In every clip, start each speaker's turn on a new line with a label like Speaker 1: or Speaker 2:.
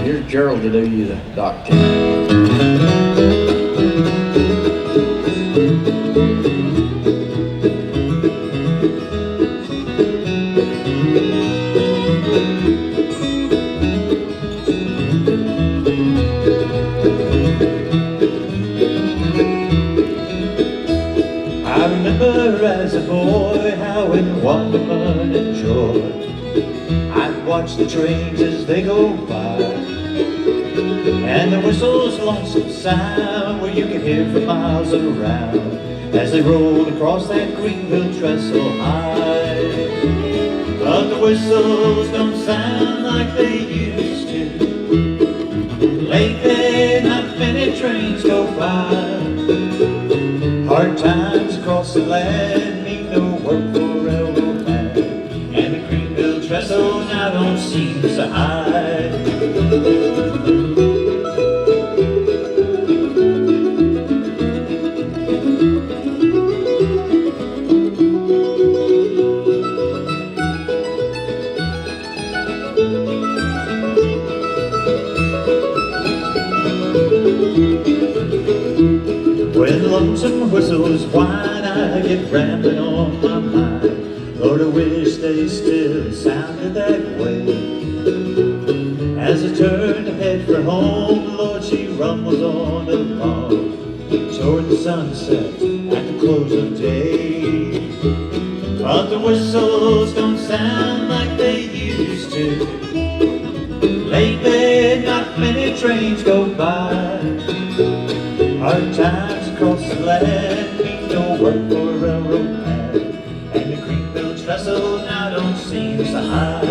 Speaker 1: here's Gerald to do you the doctor.
Speaker 2: I remember as a boy how in wonderment and joy I'd watch the trains as they go by, and the whistle's lonesome sound where you could hear for miles around as they rolled across that Greenville trestle high. But the whistles don't sound like they used to. Lately not many trains go by. Hard times across the land mean no work for a railroad man, and the Greenville trestle now don't seem so high. When lonesome whistles whine, I get rambling on my mind. Lord, I wish they still sounded that way. As I turned to head for home, Lord, she rumbles on along toward the sunset at the close of day. But the whistles don't sound like they used to. Lately, not many trains go by. Hard times across the land mean no work for a railroad man, and the Greenville trestle now don't seem so high.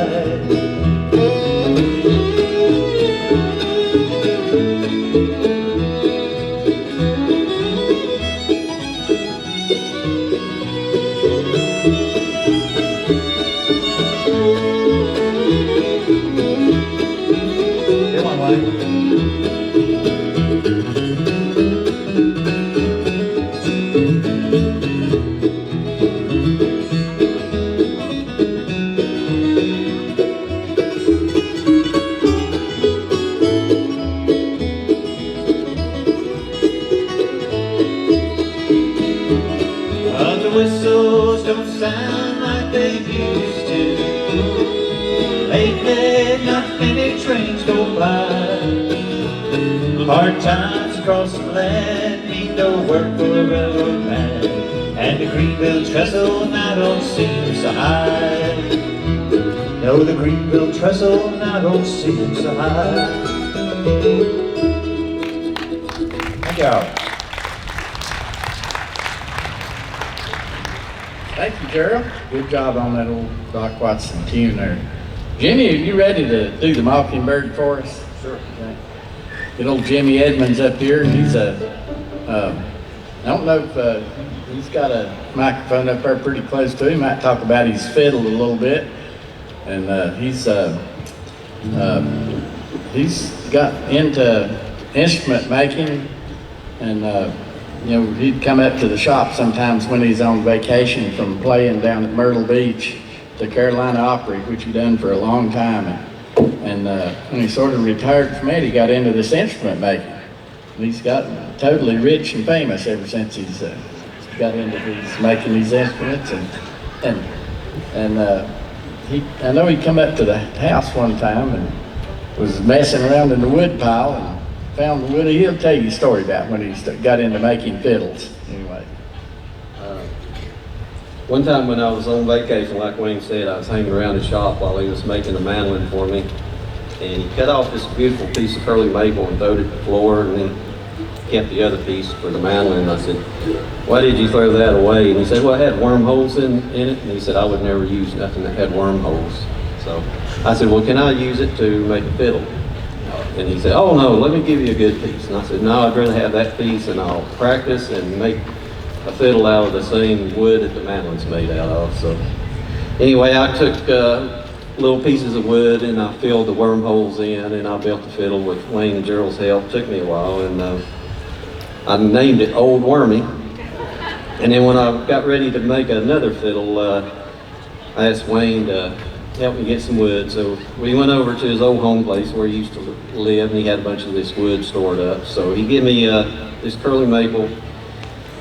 Speaker 2: Come on, Mike. Whistles don't sound like they used to. Lately, not many trains go by. Hard times across the land mean no work for a railroad man, and the Greenville trestle now don't seem so high. No, the Greenville trestle now don't seem so high. Thank y'all.
Speaker 1: Thank you, Gerald. Good job on that old Doc Watson tune there. Jimmy, are you ready to do the Mockingbird for us?
Speaker 3: Sure.
Speaker 1: Okay. Good old Jimmy Edmonds up here. He's I don't know if he's got a microphone up there pretty close to him. Might talk about his fiddle a little bit. And he's got into instrument making, and you know, he'd come up to the shop sometimes when he's on vacation from playing down at Myrtle Beach, the Carolina Opry, which he done for a long time. And when he sort of retired from it, he got into this instrument making. And he's gotten totally rich and famous ever since he's got into these, making these instruments. I know he come up to the house one time and was messing around in the wood pile and found the wood. He'll tell you a story about when he got into making fiddles. Anyway.
Speaker 3: One time when I was on vacation, like Wayne said, I was hanging around his shop while he was making a mandolin for me. And he cut off this beautiful piece of curly maple and throwed it to the floor, and then kept the other piece for the mandolin. I said, "Why did you throw that away?" And he said, "Well, it had wormholes in it." And he said, "I would never use nothing that had wormholes." So I said, "Well, can I use it to make a fiddle?" And he said, "Oh no, let me give you a good piece." And I said, "No, I'd rather have that piece, and I'll practice and make a fiddle out of the same wood that the mandolin's made out of." So anyway, I took little pieces of wood and I filled the wormholes in, and I built the fiddle with Wayne and Gerald's help. It took me a while, and I named it Old Wormy. And then when I got ready to make another fiddle, I asked Wayne to help me get some wood. So we went over to his old home place where he used to live, and he had a bunch of this wood stored up. So he gave me this curly maple,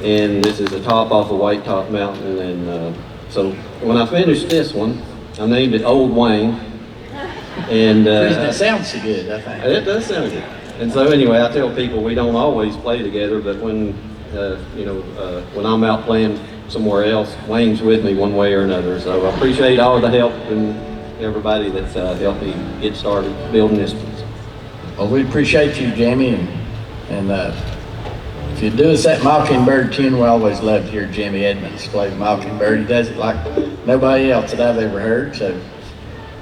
Speaker 3: and this is a top off of White Top Mountain. And so when I finished this one, I named it Old Wayne. And
Speaker 1: It sounds so good, I think.
Speaker 3: it does sound good. And so anyway, I tell people we don't always play together, but when when I'm out playing somewhere else, Wayne's with me one way or another. So I appreciate all the help and everybody that's helped me get started building this piece.
Speaker 1: Well, we appreciate you, Jamie, and if you do us that Mockingbird tune, we always love to hear Jimmy Edmonds play the Mockingbird. He does it like nobody else that I've ever heard. So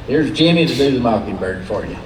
Speaker 1: here's Jimmy to do the Mockingbird for you.